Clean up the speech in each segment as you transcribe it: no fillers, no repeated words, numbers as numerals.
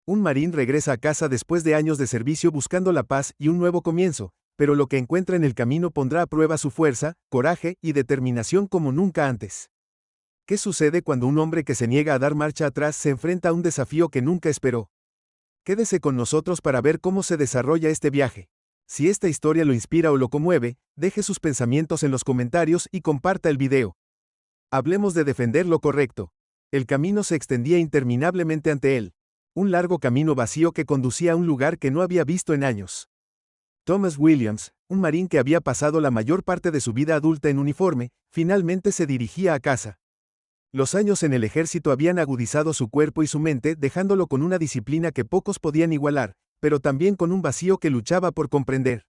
Un marín regresa a casa después de años de servicio buscando la paz y un nuevo comienzo, pero lo que encuentra en el camino pondrá a prueba su fuerza, coraje y determinación como nunca antes. ¿Qué sucede cuando un hombre que se niega a dar marcha atrás se enfrenta a un desafío que nunca esperó? Quédese con nosotros para ver cómo se desarrolla este viaje. Si esta historia lo inspira o lo conmueve, deje sus pensamientos en los comentarios y comparta el video. Hablemos de defender lo correcto. El camino se extendía interminablemente ante él. Un largo camino vacío que conducía a un lugar que no había visto en años. Thomas Williams, un marín que había pasado la mayor parte de su vida adulta en uniforme, finalmente se dirigía a casa. Los años en el ejército habían agudizado su cuerpo y su mente, dejándolo con una disciplina que pocos podían igualar, pero también con un vacío que luchaba por comprender.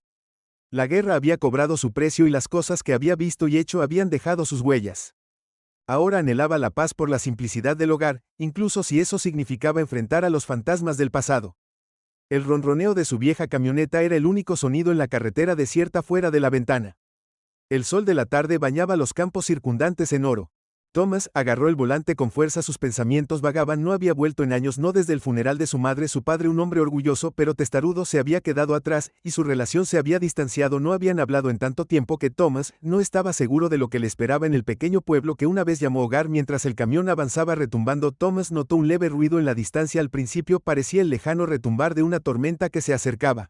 La guerra había cobrado su precio y las cosas que había visto y hecho habían dejado sus huellas. Ahora anhelaba la paz por la simplicidad del hogar, incluso si eso significaba enfrentar a los fantasmas del pasado. El ronroneo de su vieja camioneta era el único sonido en la carretera desierta fuera de la ventana. El sol de la tarde bañaba los campos circundantes en oro. Thomas agarró el volante con fuerza, sus pensamientos vagaban, no había vuelto en años, no desde el funeral de su madre, su padre, un hombre orgulloso pero testarudo, se había quedado atrás, y su relación se había distanciado, no habían hablado en tanto tiempo que Thomas no estaba seguro de lo que le esperaba en el pequeño pueblo que una vez llamó hogar. Mientras el camión avanzaba retumbando, Thomas notó un leve ruido en la distancia. Al principio parecía el lejano retumbar de una tormenta que se acercaba.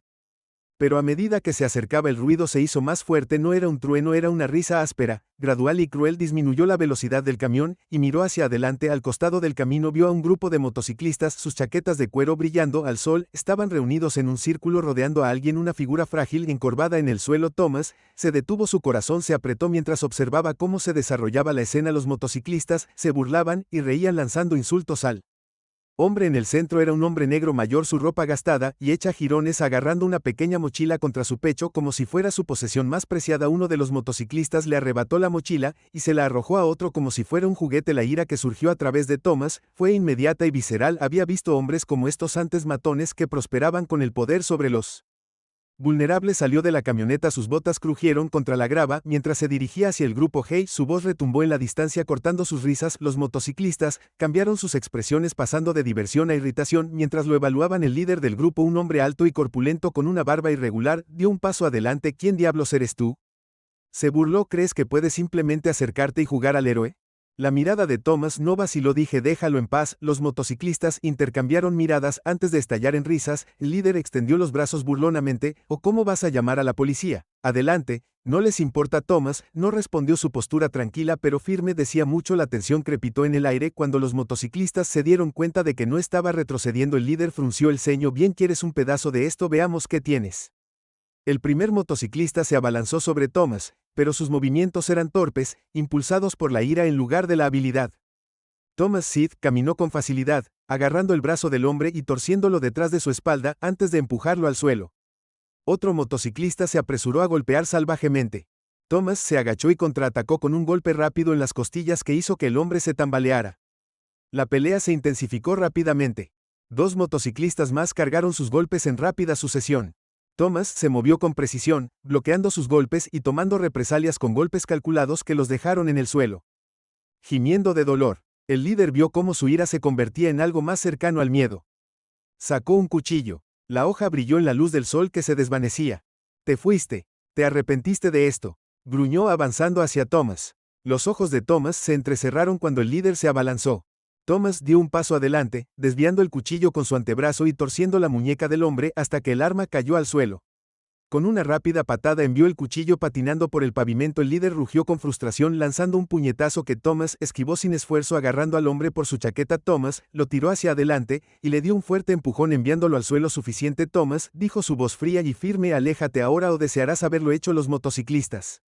Pero a medida que se acercaba el ruido se hizo más fuerte, no era un trueno, era una risa áspera, gradual y cruel. Disminuyó la velocidad del camión, y miró hacia adelante. Al costado del camino vio a un grupo de motociclistas, sus chaquetas de cuero brillando al sol, estaban reunidos en un círculo rodeando a alguien, una figura frágil encorvada en el suelo. Thomas se detuvo, su corazón se apretó mientras observaba cómo se desarrollaba la escena. Los motociclistas se burlaban y reían lanzando insultos al hombre en el centro. Era un hombre negro mayor, su ropa gastada y hecha jirones, agarrando una pequeña mochila contra su pecho como si fuera su posesión más preciada. Uno de los motociclistas le arrebató la mochila y se la arrojó a otro como si fuera un juguete. La ira que surgió a través de Thomas fue inmediata y visceral. Había visto hombres como estos antes, matones que prosperaban con el poder sobre los vulnerable. Salió de la camioneta, sus botas crujieron contra la grava mientras se dirigía hacia el grupo. Hey, su voz retumbó en la distancia cortando sus risas. Los motociclistas cambiaron sus expresiones pasando de diversión a irritación mientras lo evaluaban. El líder del grupo, un hombre alto y corpulento con una barba irregular, dio un paso adelante. ¿Quién diablos eres tú?, se burló. ¿Crees que puedes simplemente acercarte y jugar al héroe? La mirada de Thomas no vaciló. Dije, déjalo en paz. Los motociclistas intercambiaron miradas antes de estallar en risas. El líder extendió los brazos burlonamente. ¿O cómo vas a llamar a la policía? Adelante. ¿No les importa? Thomas no respondió, su postura tranquila pero firme decía mucho. La tensión crepitó en el aire cuando los motociclistas se dieron cuenta de que no estaba retrocediendo. El líder frunció el ceño. Bien, ¿quieres un pedazo de esto? Veamos qué tienes. El primer motociclista se abalanzó sobre Thomas, pero sus movimientos eran torpes, impulsados por la ira en lugar de la habilidad. Thomas Sid caminó con facilidad, agarrando el brazo del hombre y torciéndolo detrás de su espalda antes de empujarlo al suelo. Otro motociclista se apresuró a golpear salvajemente. Thomas se agachó y contraatacó con un golpe rápido en las costillas que hizo que el hombre se tambaleara. La pelea se intensificó rápidamente. Dos motociclistas más cargaron sus golpes en rápida sucesión. Thomas se movió con precisión, bloqueando sus golpes y tomando represalias con golpes calculados que los dejaron en el suelo. Gimiendo de dolor, el líder vio cómo su ira se convertía en algo más cercano al miedo. Sacó un cuchillo. La hoja brilló en la luz del sol que se desvanecía. Te fuiste. Te arrepentiste de esto, gruñó avanzando hacia Thomas. Los ojos de Thomas se entrecerraron cuando el líder se abalanzó. Thomas dio un paso adelante, desviando el cuchillo con su antebrazo y torciendo la muñeca del hombre hasta que el arma cayó al suelo. Con una rápida patada envió el cuchillo patinando por el pavimento. El líder rugió con frustración lanzando un puñetazo que Thomas esquivó sin esfuerzo, agarrando al hombre por su chaqueta. Thomas lo tiró hacia adelante y le dio un fuerte empujón enviándolo al suelo. Suficiente, Thomas, dijo su voz fría y firme, aléjate ahora o desearás haberlo hecho. Los motociclistas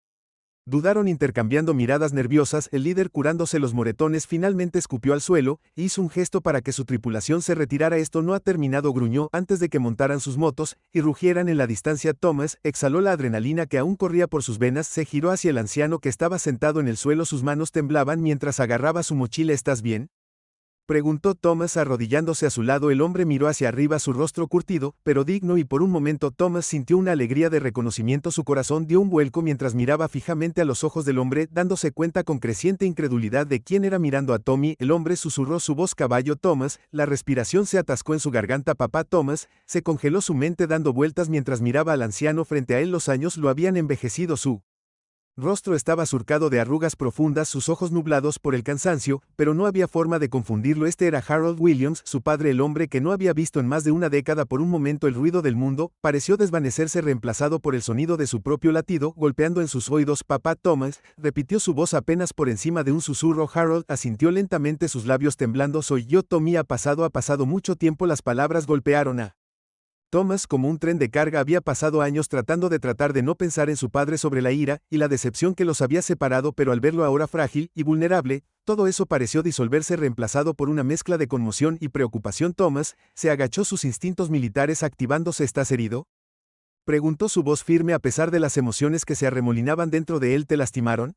dudaron intercambiando miradas nerviosas. El líder, curándose los moretones, finalmente escupió al suelo e hizo un gesto para que su tripulación se retirara. Esto no ha terminado, gruñó antes de que montaran sus motos y rugieran en la distancia. Thomas exhaló la adrenalina que aún corría por sus venas, se giró hacia el anciano que estaba sentado en el suelo, sus manos temblaban mientras agarraba su mochila. ¿Estás bien? Preguntó Thomas arrodillándose a su lado. El hombre miró hacia arriba, su rostro curtido, pero digno, y por un momento Thomas sintió una alegría de reconocimiento. Su corazón dio un vuelco mientras miraba fijamente a los ojos del hombre, dándose cuenta con creciente incredulidad de quién era mirando a Tommy. El hombre susurró su voz: caballo Thomas. La respiración se atascó en su garganta. Papá Thomas. Se congeló su mente dando vueltas mientras miraba al anciano frente a él. Los años lo habían envejecido. Su rostro estaba surcado de arrugas profundas, sus ojos nublados por el cansancio, pero no había forma de confundirlo. Este era Harold Williams, su padre, el hombre que no había visto en más de una década. Por un momento el ruido del mundo pareció desvanecerse, reemplazado por el sonido de su propio latido, golpeando en sus oídos. Papá Thomas, repitió su voz apenas por encima de un susurro. Harold asintió lentamente, sus labios temblando. Soy yo, Tommy. Ha pasado mucho tiempo. Las palabras golpearon a Thomas como un tren de carga. Había pasado años tratando de no pensar en su padre, sobre la ira y la decepción que los había separado, pero al verlo ahora frágil y vulnerable, todo eso pareció disolverse, reemplazado por una mezcla de conmoción y preocupación. Thomas se agachó, sus instintos militares activándose. ¿Estás herido?, preguntó su voz firme a pesar de las emociones que se arremolinaban dentro de él. ¿Te lastimaron?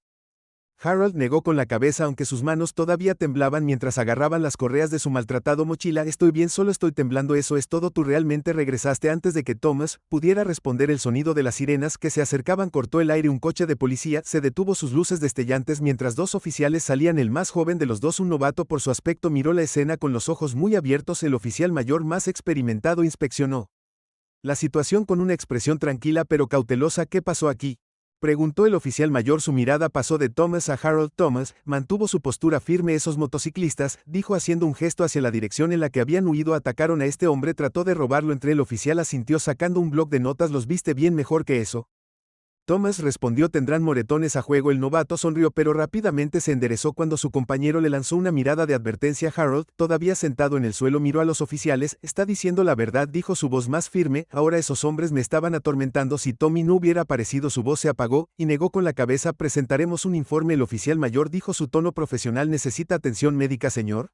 Harold negó con la cabeza, aunque sus manos todavía temblaban mientras agarraban las correas de su maltratado mochila. Estoy bien, solo estoy temblando. ¿Eso es todo? ¿Tú realmente regresaste? Antes de que Thomas pudiera responder, el sonido de las sirenas que se acercaban cortó el aire. Un coche de policía se detuvo, sus luces destellantes, mientras dos oficiales salían. El más joven de los dos, un novato por su aspecto, miró la escena con los ojos muy abiertos. El oficial mayor, más experimentado, inspeccionó la situación con una expresión tranquila pero cautelosa. ¿Qué pasó aquí?, preguntó el oficial mayor. Su mirada pasó de Thomas a Harold. Thomas mantuvo su postura firme. Esos motociclistas, dijo haciendo un gesto hacia la dirección en la que habían huido, atacaron a este hombre. Trató de robarlo. El oficial asintió sacando un bloc de notas. ¿Los viste bien? Mejor que eso, Thomas respondió. Tendrán moretones a juego. El novato sonrió, pero rápidamente se enderezó cuando su compañero le lanzó una mirada de advertencia. Harold, todavía sentado en el suelo, miró a los oficiales. Está diciendo la verdad, dijo, su voz más firme. Ahora esos hombres me estaban atormentando. Si Tommy no hubiera aparecido. Su voz se apagó y negó con la cabeza. Presentaremos un informe. El oficial mayor dijo, su tono profesional. ¿Necesita atención médica, señor?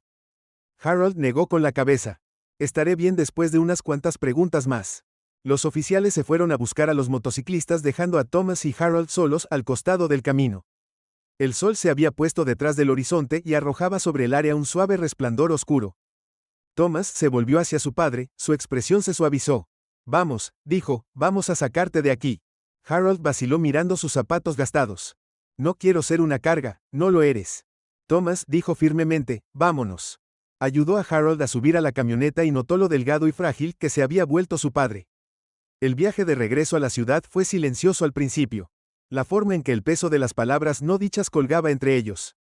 Harold negó con la cabeza. Estaré bien después de unas cuantas preguntas más. Los oficiales se fueron a buscar a los motociclistas, dejando a Thomas y Harold solos al costado del camino. El sol se había puesto detrás del horizonte y arrojaba sobre el área un suave resplandor oscuro. Thomas se volvió hacia su padre, su expresión se suavizó. Vamos, dijo, vamos a sacarte de aquí. Harold vaciló mirando sus zapatos gastados. No quiero ser una carga. No lo eres. Thomas dijo firmemente, vámonos. Ayudó a Harold a subir a la camioneta y notó lo delgado y frágil que se había vuelto su padre. El viaje de regreso a la ciudad fue silencioso al principio. La forma en que el peso de las palabras no dichas colgaba entre ellos.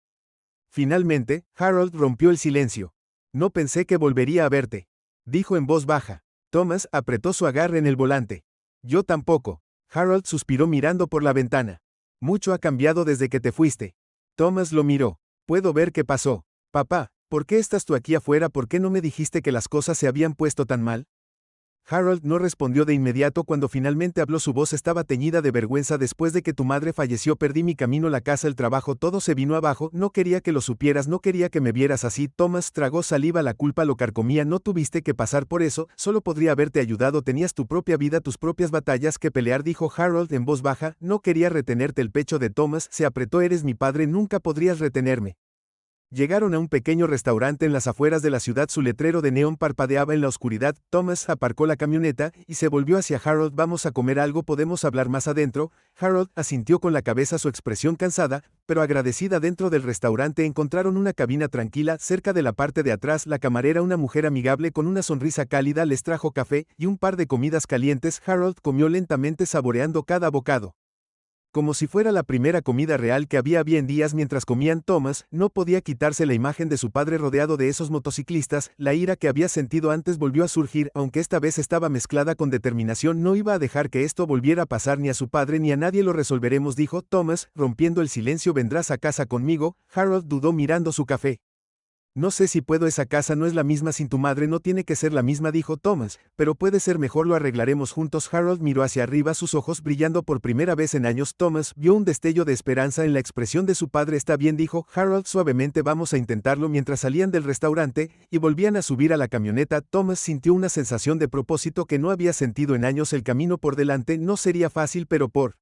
Finalmente, Harold rompió el silencio. No pensé que volvería a verte, dijo en voz baja. Thomas apretó su agarre en el volante. Yo tampoco. Harold suspiró mirando por la ventana. Mucho ha cambiado desde que te fuiste. Thomas lo miró. Puedo ver qué pasó. Papá, ¿por qué estás tú aquí afuera? ¿Por qué no me dijiste que las cosas se habían puesto tan mal? Harold no respondió de inmediato. Cuando finalmente habló, su voz estaba teñida de vergüenza. Después de que tu madre falleció, perdí mi camino, la casa, el trabajo, todo se vino abajo. No quería que lo supieras, no quería que me vieras así. Thomas tragó saliva, la culpa lo carcomía. No tuviste que pasar por eso, solo podría haberte ayudado. Tenías tu propia vida, tus propias batallas que pelear, dijo Harold en voz baja. No quería retenerte. El pecho de Thomas se apretó. Eres mi padre, nunca podrías retenerme. Llegaron a un pequeño restaurante en las afueras de la ciudad. Su letrero de neón parpadeaba en la oscuridad. Thomas aparcó la camioneta y se volvió hacia Harold. Vamos a comer algo, podemos hablar más adentro. Harold asintió con la cabeza, su expresión cansada, pero agradecida. Dentro del restaurante encontraron una cabina tranquila. Cerca de la parte de atrás, la camarera, una mujer amigable con una sonrisa cálida, les trajo café y un par de comidas calientes. Harold comió lentamente, saboreando cada bocado. Como si fuera la primera comida real que había en días. Mientras comían, Thomas no podía quitarse la imagen de su padre rodeado de esos motociclistas. La ira que había sentido antes volvió a surgir, aunque esta vez estaba mezclada con determinación. No iba a dejar que esto volviera a pasar, ni a su padre ni a nadie. Lo resolveremos, dijo Thomas, rompiendo el silencio. ¿Vendrás a casa conmigo? Harold dudó mirando su café. No sé si puedo, esa casa no es la misma sin tu madre. No tiene que ser la misma, dijo Thomas, pero puede ser mejor, lo arreglaremos juntos. Harold miró hacia arriba, sus ojos brillando por primera vez en años. Thomas vio un destello de esperanza en la expresión de su padre. Está bien, dijo Harold suavemente, vamos a intentarlo. Mientras salían del restaurante y volvían a subir a la camioneta, Thomas sintió una sensación de propósito que no había sentido en años. El camino por delante no sería fácil, pero por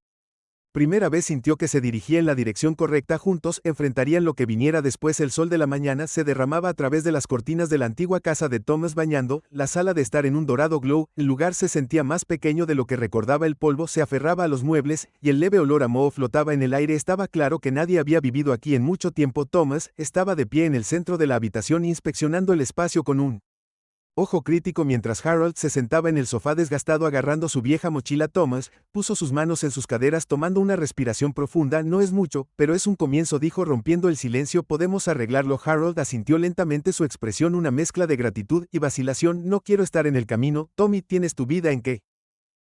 Primera vez sintió que se dirigía en la dirección correcta, juntos enfrentarían lo que viniera después. El sol de la mañana se derramaba a través de las cortinas de la antigua casa de Thomas bañando la sala de estar en un dorado glow. El lugar se sentía más pequeño de lo que recordaba, el polvo se aferraba a los muebles y el leve olor a moho flotaba en el aire. Estaba claro que nadie había vivido aquí en mucho tiempo. Thomas estaba de pie en el centro de la habitación inspeccionando el espacio con un ojo crítico mientras Harold se sentaba en el sofá desgastado agarrando su vieja mochila. Thomas puso sus manos en sus caderas tomando una respiración profunda. No es mucho, pero es un comienzo, dijo rompiendo el silencio. Podemos arreglarlo. Harold asintió lentamente, su expresión una mezcla de gratitud y vacilación. No quiero estar en el camino, Tommy, tienes tu vida en qué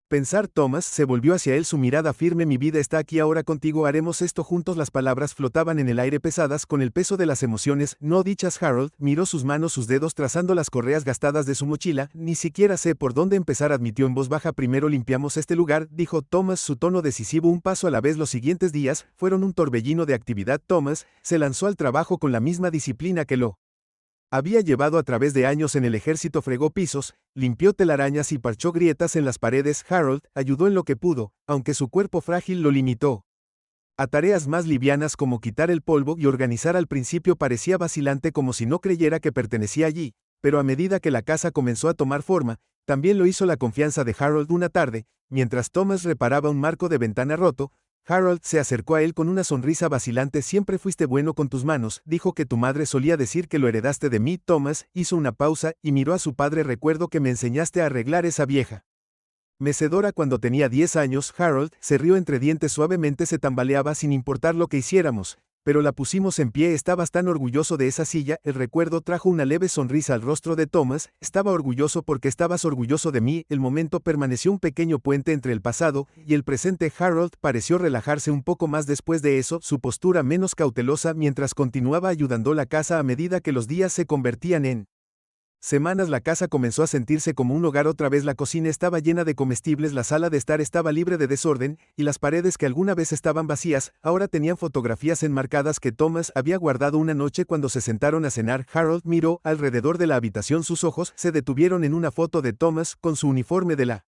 pensar. Thomas se volvió hacia él, su mirada firme. Mi vida está aquí ahora contigo, haremos esto juntos. Las palabras flotaban en el aire pesadas con el peso de las emociones no dichas. Harold miró sus manos, sus dedos trazando las correas gastadas de su mochila. Ni siquiera sé por dónde empezar, admitió en voz baja. Primero limpiamos este lugar, dijo Thomas, su tono decisivo, un paso a la vez. Los siguientes días fueron un torbellino de actividad. Thomas se lanzó al trabajo con la misma disciplina que lo había llevado a través de años en el ejército. Fregó pisos, limpió telarañas y parchó grietas en las paredes. Harold ayudó en lo que pudo, aunque su cuerpo frágil lo limitó a tareas más livianas como quitar el polvo y organizar. Al principio parecía vacilante, como si no creyera que pertenecía allí, pero a medida que la casa comenzó a tomar forma, también lo hizo la confianza de Harold. Una tarde, mientras Thomas reparaba un marco de ventana roto, Harold se acercó a él con una sonrisa vacilante. Siempre fuiste bueno con tus manos, dijo que tu madre solía decir que lo heredaste de mí. Thomas hizo una pausa y miró a su padre. Recuerdo que me enseñaste a arreglar esa vieja mecedora cuando tenía 10 años. Harold se rió entre dientes suavemente, se tambaleaba sin importar lo que hiciéramos, pero la pusimos en pie. Estabas tan orgulloso de esa silla. El recuerdo trajo una leve sonrisa al rostro de Thomas. Estaba orgulloso porque estabas orgulloso de mí. El momento permaneció un pequeño puente entre el pasado y el presente. Harold pareció relajarse un poco más después de eso, su postura menos cautelosa mientras continuaba ayudando la casa. A medida que los días se convertían en semanas, la casa comenzó a sentirse como un hogar otra vez. La cocina estaba llena de comestibles, la sala de estar estaba libre de desorden, y las paredes que alguna vez estaban vacías, ahora tenían fotografías enmarcadas que Thomas había guardado una noche cuando se sentaron a cenar. Harold miró alrededor de la habitación, sus ojos se detuvieron en una foto de Thomas con su uniforme de la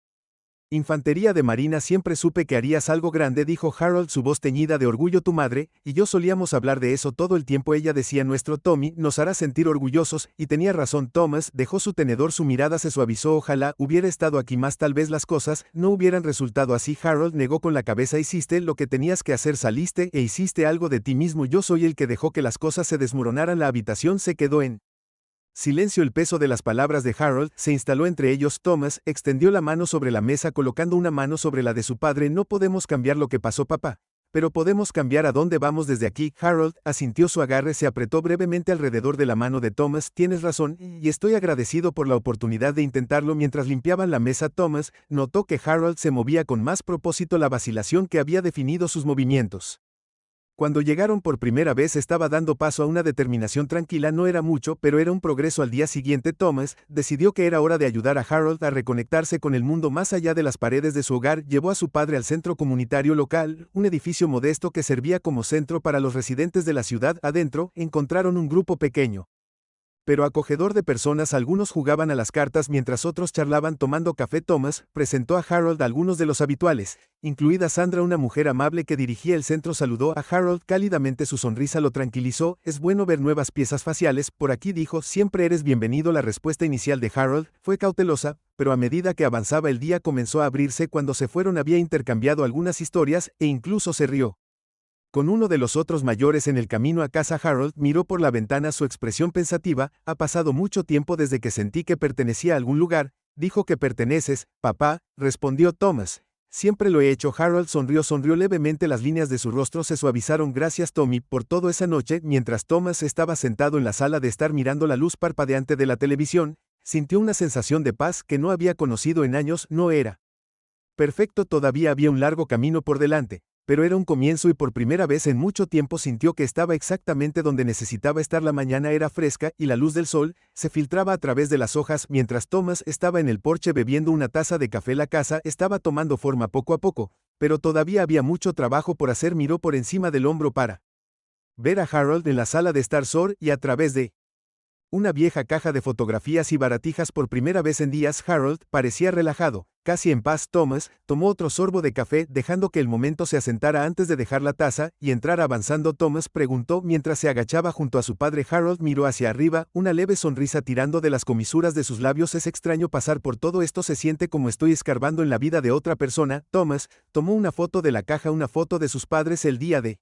infantería de marina. Siempre supe que harías algo grande, dijo Harold, su voz teñida de orgullo. Tu madre y yo solíamos hablar de eso todo el tiempo. Ella decía, nuestro Tommy nos hará sentir orgullosos, y tenía razón. Thomas dejó su tenedor, su mirada se suavizó. Ojalá hubiera estado aquí más, tal vez las cosas no hubieran resultado así. Harold negó con la cabeza. Hiciste lo que tenías que hacer, saliste e hiciste algo de ti mismo. Yo soy el que dejó que las cosas se desmoronaran. La habitación se quedó en silencio. El peso de las palabras de Harold se instaló entre ellos. Thomas extendió la mano sobre la mesa colocando una mano sobre la de su padre. No podemos cambiar lo que pasó, papá, pero podemos cambiar a dónde vamos desde aquí. Harold asintió, su agarre se apretó brevemente alrededor de la mano de Thomas. Tienes razón, y estoy agradecido por la oportunidad de intentarlo. Mientras limpiaban la mesa, Thomas notó que Harold se movía con más propósito, la vacilación que había definido sus movimientos. Cuando llegaron por primera vez estaba dando paso a una determinación tranquila. No era mucho, pero era un progreso. Al día siguiente Thomas decidió que era hora de ayudar a Harold a reconectarse con el mundo más allá de las paredes de su hogar. Llevó a su padre al centro comunitario local, un edificio modesto que servía como centro para los residentes de la ciudad. Adentro encontraron un grupo pequeño pero acogedor de personas. Algunos jugaban a las cartas mientras otros charlaban tomando café. Thomas presentó a Harold a algunos de los habituales, incluida Sandra, una mujer amable que dirigía el centro. Saludó a Harold cálidamente, su sonrisa lo tranquilizó. Es bueno ver nuevas piezas faciales por aquí, dijo. Siempre eres bienvenido. La respuesta inicial de Harold fue cautelosa, pero a medida que avanzaba el día comenzó a abrirse. Cuando se fueron había intercambiado algunas historias e incluso se rió con uno de los otros mayores en el camino a casa. Harold miró por la ventana, su expresión pensativa. Ha pasado mucho tiempo desde que sentí que pertenecía a algún lugar. Dijo que perteneces, papá, respondió Thomas. Siempre lo he hecho. Harold sonrió levemente, las líneas de su rostro se suavizaron. Gracias, Tommy, por todo esa noche. Mientras Thomas estaba sentado en la sala de estar mirando la luz parpadeante de la televisión, sintió una sensación de paz que no había conocido en años. No era perfecto, todavía había un largo camino por delante, pero era un comienzo y por primera vez en mucho tiempo sintió que estaba exactamente donde necesitaba estar. La mañana era fresca y la luz del sol se filtraba a través de las hojas mientras Thomas estaba en el porche bebiendo una taza de café. La casa estaba tomando forma poco a poco, pero todavía había mucho trabajo por hacer. Miró por encima del hombro para ver a Harold en la sala de estar y a través de Una vieja caja de fotografías y baratijas por primera vez en días. Harold parecía relajado, casi en paz. Thomas tomó otro sorbo de café dejando que el momento se asentara antes de dejar la taza y entrar. Avanzando, Thomas preguntó mientras se agachaba junto a su padre. Harold miró hacia arriba, una leve sonrisa tirando de las comisuras de sus labios. Es extraño pasar por todo esto, se siente como estoy escarbando en la vida de otra persona. Thomas tomó una foto de la caja, una foto de sus padres el día de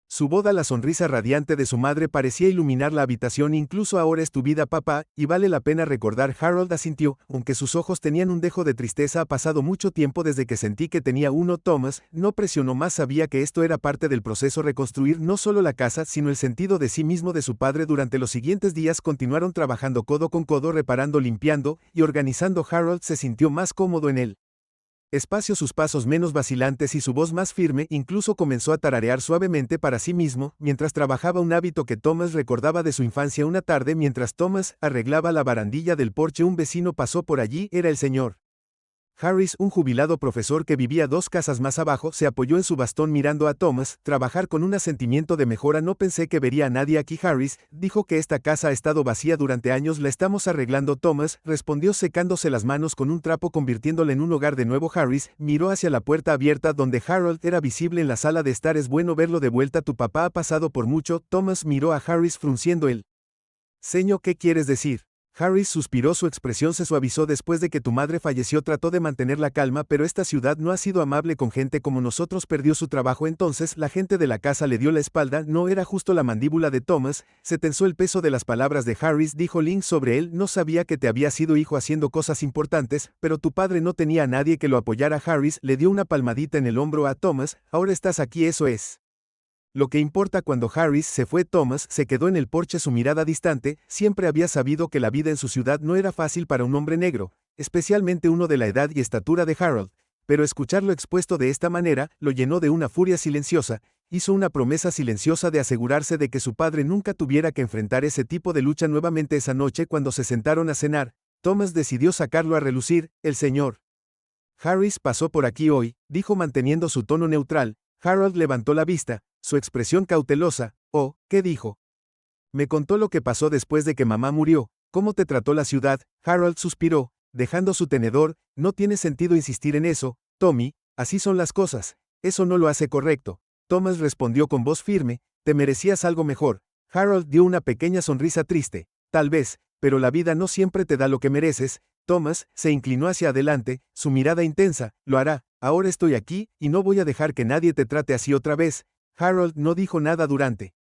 su boda. La sonrisa radiante de su madre parecía iluminar la habitación. Incluso ahora es tu vida, papá, y vale la pena recordar. Harold asintió, aunque sus ojos tenían un dejo de tristeza. Ha pasado mucho tiempo desde que sentí que tenía uno. Thomas no presionó más, sabía que esto era parte del proceso, reconstruir no solo la casa, sino el sentido de sí mismo de su padre. Durante los siguientes días continuaron trabajando codo con codo, reparando, limpiando y organizando. Harold se sintió más cómodo en él espacio, sus pasos menos vacilantes y su voz más firme. Incluso comenzó a tararear suavemente para sí mismo, mientras trabajaba, un hábito que Thomas recordaba de su infancia. Una tarde, mientras Thomas arreglaba la barandilla del porche, un vecino pasó por allí. Era el señor Harris, un jubilado profesor que vivía 2 casas más abajo. Se apoyó en su bastón mirando a Thomas trabajar con un sentimiento de mejora. No pensé que vería a nadie aquí. Harris dijo que esta casa ha estado vacía durante años. La estamos arreglando. Thomas respondió secándose las manos con un trapo, convirtiéndola en un hogar de nuevo. Harris miró hacia la puerta abierta donde Harold era visible en la sala de estar. Es bueno verlo de vuelta. Tu papá ha pasado por mucho. Thomas miró a Harris frunciendo el ceño. ¿Qué quieres decir? Harris suspiró, su expresión se suavizó. Después de que tu madre falleció trató de mantener la calma, pero esta ciudad no ha sido amable con gente como nosotros. Perdió su trabajo. Entonces la gente de la casa le dio la espalda. No era justo. La mandíbula de Thomas se tensó. El peso de las palabras de Harris dijo Link sobre él. No sabía que te había sido hijo haciendo cosas importantes, pero tu padre no tenía a nadie que lo apoyara. Harris le dio una palmadita en el hombro a Thomas. Ahora estás aquí, eso es lo que importa. Cuando Harris se fue, Thomas se quedó en el porche, su mirada distante. Siempre había sabido que la vida en su ciudad no era fácil para un hombre negro, especialmente uno de la edad y estatura de Harold, pero escucharlo expuesto de esta manera lo llenó de una furia silenciosa. Hizo una promesa silenciosa de asegurarse de que su padre nunca tuviera que enfrentar ese tipo de lucha nuevamente. Esa noche, cuando se sentaron a cenar, Thomas decidió sacarlo a relucir. El señor Harris pasó por aquí hoy, dijo manteniendo su tono neutral. Harold levantó la vista, su expresión cautelosa. Oh, ¿qué dijo? Me contó lo que pasó después de que mamá murió. ¿Cómo te trató la ciudad? Harold suspiró, dejando su tenedor. No tiene sentido insistir en eso, Tommy, así son las cosas. Eso no lo hace correcto. Thomas respondió con voz firme, te merecías algo mejor. Harold dio una pequeña sonrisa triste. Tal vez, pero la vida no siempre te da lo que mereces. Thomas se inclinó hacia adelante, su mirada intensa. Lo hará. Ahora estoy aquí, y no voy a dejar que nadie te trate así otra vez. Harold no dijo nada durante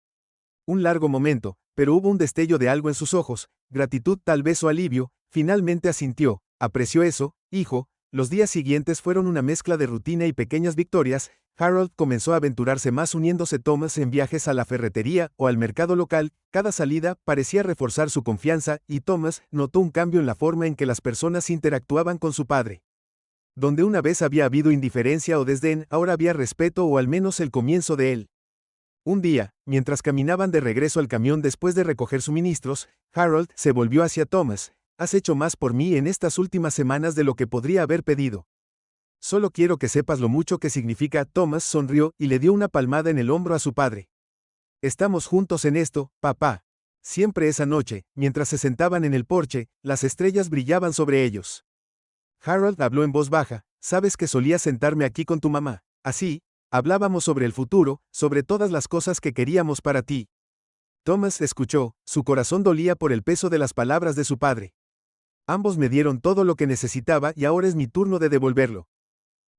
un largo momento, pero hubo un destello de algo en sus ojos, gratitud tal vez o alivio. Finalmente asintió. Aprecio eso, hijo. Los días siguientes fueron una mezcla de rutina y pequeñas victorias. Harold comenzó a aventurarse más, uniéndose Thomas en viajes a la ferretería o al mercado local. Cada salida parecía reforzar su confianza, y Thomas notó un cambio en la forma en que las personas interactuaban con su padre. Donde una vez había habido indiferencia o desdén, ahora había respeto, o al menos el comienzo de él. Un día, mientras caminaban de regreso al camión después de recoger suministros, Harold se volvió hacia Thomas. Has hecho más por mí en estas últimas semanas de lo que podría haber pedido. Solo quiero que sepas lo mucho que significa. Thomas sonrió y le dio una palmada en el hombro a su padre. Estamos juntos en esto, papá. Siempre esa noche, mientras se sentaban en el porche, las estrellas brillaban sobre ellos. Harold habló en voz baja. Sabes que solía sentarme aquí con tu mamá. Así, hablábamos sobre el futuro, sobre todas las cosas que queríamos para ti. Thomas escuchó, su corazón dolía por el peso de las palabras de su padre. Ambos me dieron todo lo que necesitaba y ahora es mi turno de devolverlo.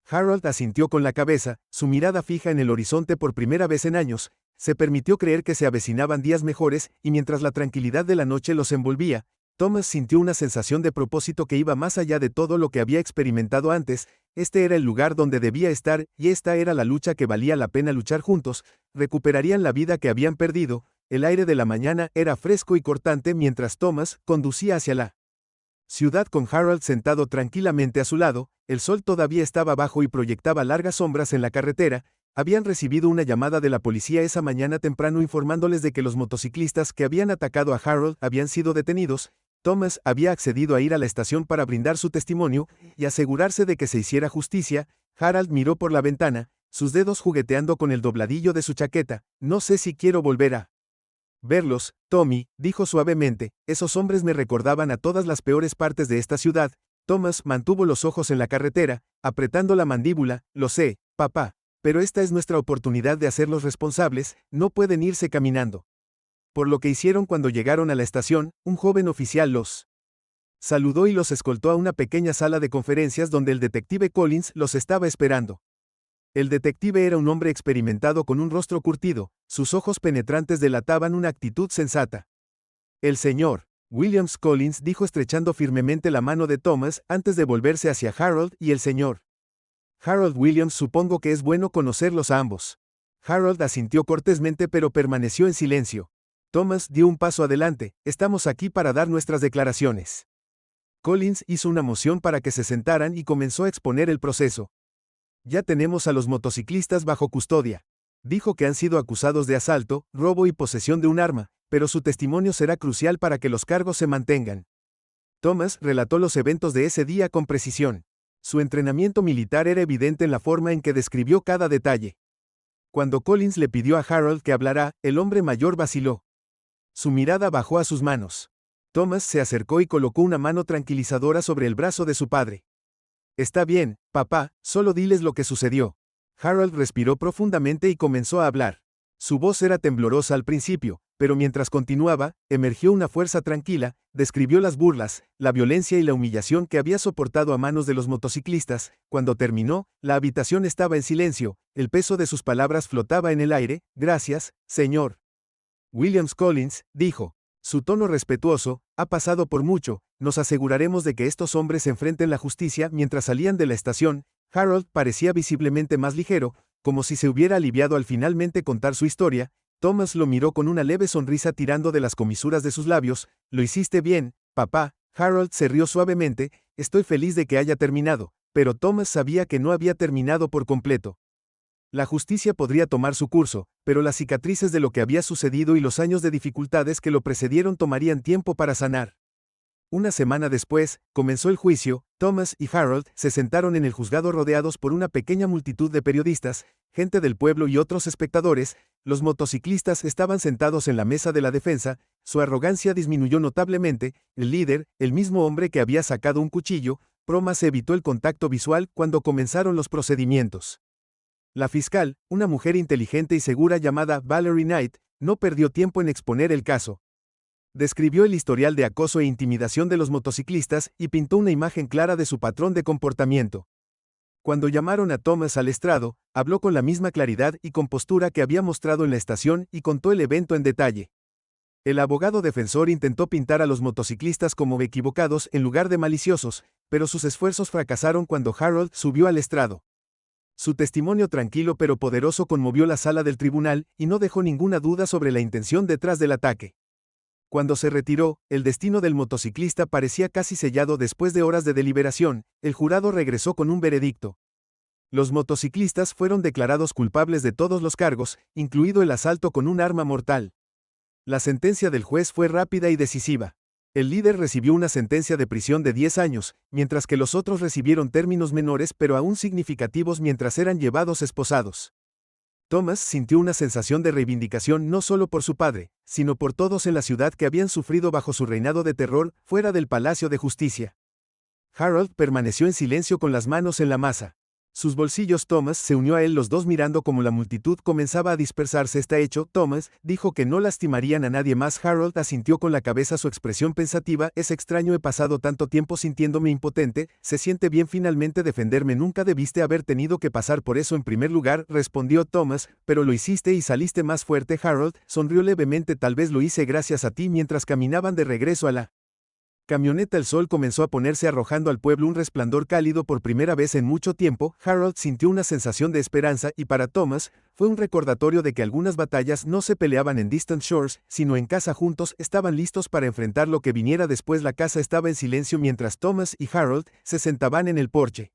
Harold asintió con la cabeza, su mirada fija en el horizonte. Por primera vez en años, se permitió creer que se avecinaban días mejores, y mientras la tranquilidad de la noche los envolvía, Thomas sintió una sensación de propósito que iba más allá de todo lo que había experimentado antes. Este era el lugar donde debía estar, y esta era la lucha que valía la pena luchar juntos. Recuperarían la vida que habían perdido. El aire de la mañana era fresco y cortante mientras Thomas conducía hacia la ciudad con Harold sentado tranquilamente a su lado. El sol todavía estaba bajo y proyectaba largas sombras en la carretera. Habían recibido una llamada de la policía esa mañana temprano informándoles de que los motociclistas que habían atacado a Harold habían sido detenidos. Thomas había accedido a ir a la estación para brindar su testimonio y asegurarse de que se hiciera justicia. Harold miró por la ventana, sus dedos jugueteando con el dobladillo de su chaqueta. No sé si quiero volver a Verlos, Tommy, dijo suavemente, esos hombres me recordaban a todas las peores partes de esta ciudad. Thomas mantuvo los ojos en la carretera, apretando la mandíbula, lo sé, papá, pero esta es nuestra oportunidad de hacerlos responsables, no pueden irse caminando. Por lo que hicieron cuando llegaron a la estación, un joven oficial los saludó y los escoltó a una pequeña sala de conferencias donde el detective Collins los estaba esperando. El detective era un hombre experimentado con un rostro curtido, sus ojos penetrantes delataban una actitud sensata. El señor Williams Collins dijo estrechando firmemente la mano de Thomas antes de volverse hacia Harold y el señor Harold Williams. Supongo que es bueno conocerlos a ambos. Harold asintió cortésmente pero permaneció en silencio. Thomas dio un paso adelante, estamos aquí para dar nuestras declaraciones. Collins hizo una moción para que se sentaran y comenzó a exponer el proceso. Ya tenemos a los motociclistas bajo custodia. Dijo que han sido acusados de asalto, robo y posesión de un arma, pero su testimonio será crucial para que los cargos se mantengan. Thomas relató los eventos de ese día con precisión. Su entrenamiento militar era evidente en la forma en que describió cada detalle. Cuando Collins le pidió a Harold que hablara, el hombre mayor vaciló. Su mirada bajó a sus manos. Thomas se acercó y colocó una mano tranquilizadora sobre el brazo de su padre. Está bien, papá, solo diles lo que sucedió. Harold respiró profundamente y comenzó a hablar. Su voz era temblorosa al principio, pero mientras continuaba, emergió una fuerza tranquila, describió las burlas, la violencia y la humillación que había soportado a manos de los motociclistas. Cuando terminó, la habitación estaba en silencio, el peso de sus palabras flotaba en el aire. Gracias, señor Williams Collins, dijo. Su tono respetuoso, ha pasado por mucho, nos aseguraremos de que estos hombres enfrenten la justicia. Mientras salían de la estación, Harold parecía visiblemente más ligero, como si se hubiera aliviado al finalmente contar su historia. Thomas lo miró con una leve sonrisa tirando de las comisuras de sus labios. Lo hiciste bien, papá. Harold se rió suavemente, estoy feliz de que haya terminado, pero Thomas sabía que no había terminado por completo. La justicia podría tomar su curso, pero las cicatrices de lo que había sucedido y los años de dificultades que lo precedieron tomarían tiempo para sanar. Una semana después, comenzó el juicio. Thomas y Harold se sentaron en el juzgado rodeados por una pequeña multitud de periodistas, gente del pueblo y otros espectadores. Los motociclistas estaban sentados en la mesa de la defensa, su arrogancia disminuyó notablemente. El líder, el mismo hombre que había sacado un cuchillo, Promas evitó el contacto visual cuando comenzaron los procedimientos. La fiscal, una mujer inteligente y segura llamada Valerie Knight, no perdió tiempo en exponer el caso. Describió el historial de acoso e intimidación de los motociclistas y pintó una imagen clara de su patrón de comportamiento. Cuando llamaron a Thomas al estrado, habló con la misma claridad y compostura que había mostrado en la estación y contó el evento en detalle. El abogado defensor intentó pintar a los motociclistas como equivocados en lugar de maliciosos, pero sus esfuerzos fracasaron cuando Harold subió al estrado. Su testimonio tranquilo pero poderoso conmovió la sala del tribunal y no dejó ninguna duda sobre la intención detrás del ataque. Cuando se retiró, el destino del motociclista parecía casi sellado después de horas de deliberación. El jurado regresó con un veredicto. Los motociclistas fueron declarados culpables de todos los cargos, incluido el asalto con un arma mortal. La sentencia del juez fue rápida y decisiva. El líder recibió una sentencia de prisión de 10 años, mientras que los otros recibieron términos menores pero aún significativos mientras eran llevados esposados. Thomas sintió una sensación de reivindicación no solo por su padre, sino por todos en la ciudad que habían sufrido bajo su reinado de terror, fuera del Palacio de Justicia. Harold permaneció en silencio con las manos en la masa. Sus bolsillos. Thomas se unió a él, los dos mirando como la multitud comenzaba a dispersarse. Está hecho. Thomas dijo que no lastimarían a nadie más. Harold asintió con la cabeza, su expresión pensativa. Es extraño, he pasado tanto tiempo sintiéndome impotente. Se siente bien finalmente defenderme. Nunca debiste haber tenido que pasar por eso en primer lugar, respondió Thomas, pero lo hiciste y saliste más fuerte. Harold sonrió levemente. Tal vez lo hice gracias a ti. Mientras caminaban de regreso a la camioneta, el sol comenzó a ponerse, arrojando al pueblo un resplandor cálido. Por primera vez en mucho tiempo, Harold sintió una sensación de esperanza y para Thomas, fue un recordatorio de que algunas batallas no se peleaban en distant shores, sino en casa. Juntos estaban listos para enfrentar lo que viniera después. La casa estaba en silencio mientras Thomas y Harold se sentaban en el porche.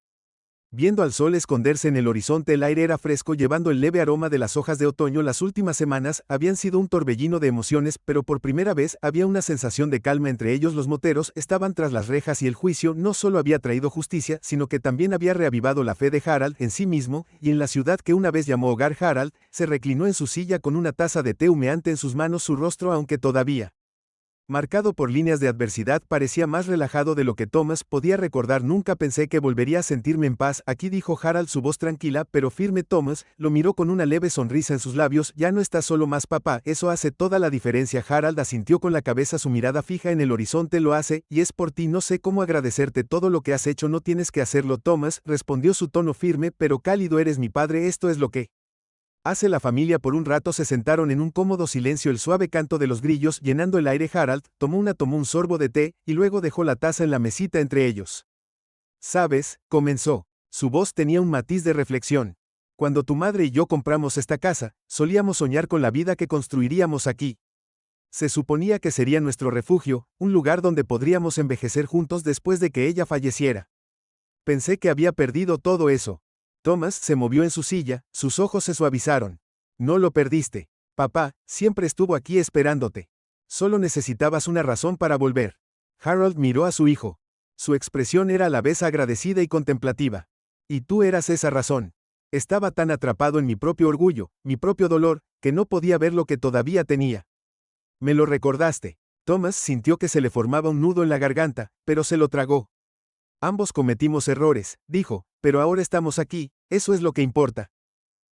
Viendo al sol esconderse en el horizonte, el aire era fresco, llevando el leve aroma de las hojas de otoño. Las últimas semanas habían sido un torbellino de emociones, pero por primera vez había una sensación de calma entre ellos. Los moteros estaban tras las rejas y el juicio no solo había traído justicia, sino que también había reavivado la fe de Harald en sí mismo y en la ciudad que una vez llamó hogar. Harald se reclinó en su silla con una taza de té humeante en sus manos. Su rostro, aunque todavía marcado por líneas de adversidad, parecía más relajado de lo que Thomas podía recordar. Nunca pensé que volvería a sentirme en paz aquí, dijo Harald, su voz tranquila pero firme. Thomas lo miró con una leve sonrisa en sus labios. Ya no estás solo más, papá, eso hace toda la diferencia. Harald asintió con la cabeza, su mirada fija en el horizonte. Lo hace, y es por ti. No sé cómo agradecerte todo lo que has hecho. No tienes que hacerlo, Thomas, respondió su tono firme pero cálido. Eres mi padre, esto es lo que hace la familia. Por un rato se sentaron en un cómodo silencio, el suave canto de los grillos llenando el aire. Harald tomó un sorbo de té y luego dejó la taza en la mesita entre ellos. ¿Sabes?, comenzó. Su voz tenía un matiz de reflexión. Cuando tu madre y yo compramos esta casa, solíamos soñar con la vida que construiríamos aquí. Se suponía que sería nuestro refugio, un lugar donde podríamos envejecer juntos después de que ella falleciera. Pensé que había perdido todo eso. Thomas se movió en su silla, sus ojos se suavizaron. No lo perdiste. Papá siempre estuvo aquí esperándote. Solo necesitabas una razón para volver. Harold miró a su hijo. Su expresión era a la vez agradecida y contemplativa. Y tú eras esa razón. Estaba tan atrapado en mi propio orgullo, mi propio dolor, que no podía ver lo que todavía tenía. Me lo recordaste. Thomas sintió que se le formaba un nudo en la garganta, pero se lo tragó. Ambos cometimos errores, dijo, pero ahora estamos aquí, eso es lo que importa.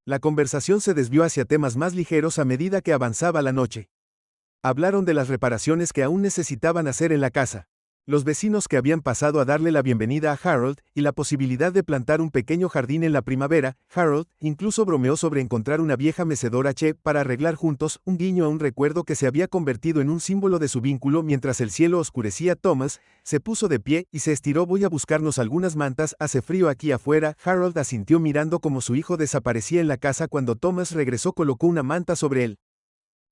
La conversación se desvió hacia temas más ligeros a medida que avanzaba la noche. Hablaron de las reparaciones que aún necesitaban hacer en la casa, los vecinos que habían pasado a darle la bienvenida a Harold y la posibilidad de plantar un pequeño jardín en la primavera. Harold incluso bromeó sobre encontrar una vieja mecedora para arreglar juntos, un guiño a un recuerdo que se había convertido en un símbolo de su vínculo. Mientras el cielo oscurecía, Thomas se puso de pie y se estiró. Voy a buscarnos algunas mantas, hace frío aquí afuera. Harold asintió mirando cómo su hijo desaparecía en la casa. Cuando Thomas regresó, colocó una manta sobre él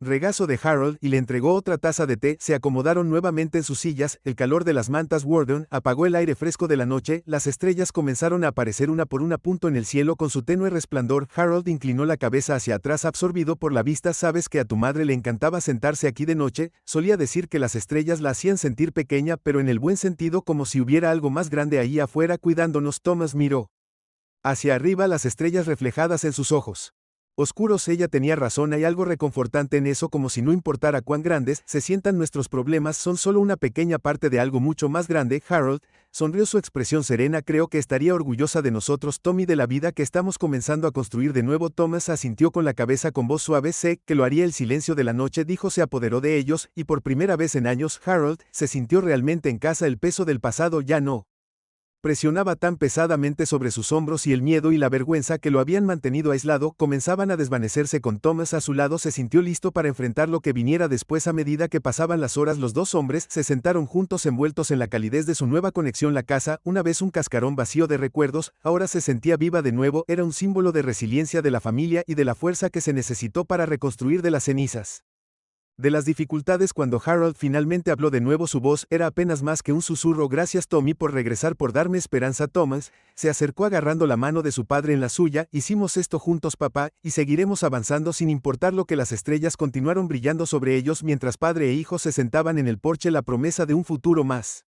regazo de Harold y le entregó otra taza de té. Se acomodaron nuevamente en sus sillas, el calor de las mantas Warden apagó el aire fresco de la noche. Las estrellas comenzaron a aparecer una por una en el cielo con su tenue resplandor. Harold inclinó la cabeza hacia atrás, absorbido por la vista. Sabes que a tu madre le encantaba sentarse aquí de noche, solía decir que las estrellas la hacían sentir pequeña, pero en el buen sentido, como si hubiera algo más grande ahí afuera cuidándonos. Thomas miró hacia arriba, las estrellas reflejadas en sus ojos oscuros. Ella tenía razón, hay algo reconfortante en eso, como si no importara cuán grandes se sientan nuestros problemas, son solo una pequeña parte de algo mucho más grande. Harold sonrió, su expresión serena. Creo que estaría orgullosa de nosotros, Tommy, de la vida que estamos comenzando a construir de nuevo. Thomas asintió con la cabeza con voz suave. Sé que lo haría. El silencio de la noche, dijo, se apoderó de ellos, y por primera vez en años Harold se sintió realmente en casa. El peso del pasado ya no presionaba tan pesadamente sobre sus hombros y el miedo y la vergüenza que lo habían mantenido aislado comenzaban a desvanecerse. Con Thomas a su lado se sintió listo para enfrentar lo que viniera después. A medida que pasaban las horas, los dos hombres se sentaron juntos, envueltos en la calidez de su nueva conexión. La casa, una vez un cascarón vacío de recuerdos, ahora se sentía viva de nuevo. Era un símbolo de resiliencia de la familia y de la fuerza que se necesitó para reconstruir de las cenizas de las dificultades. Cuando Harold finalmente habló de nuevo, su voz era apenas más que un susurro. Gracias, Tommy, por regresar, por darme esperanza. Thomas se acercó agarrando la mano de su padre en la suya. Hicimos esto juntos, papá, y seguiremos avanzando sin importar lo que. Las estrellas continuaron brillando sobre ellos mientras padre e hijo se sentaban en el porche. La promesa de un futuro más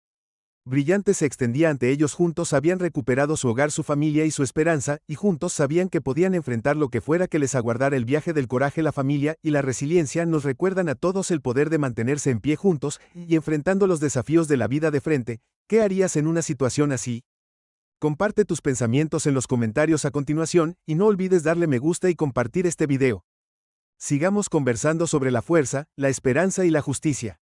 brillante se extendía ante ellos. Juntos habían recuperado su hogar, su familia y su esperanza, y juntos sabían que podían enfrentar lo que fuera que les aguardara. El viaje del coraje, la familia y la resiliencia nos recuerdan a todos el poder de mantenerse en pie juntos y enfrentando los desafíos de la vida de frente. ¿Qué harías en una situación así? Comparte tus pensamientos en los comentarios a continuación y no olvides darle me gusta y compartir este video. Sigamos conversando sobre la fuerza, la esperanza y la justicia.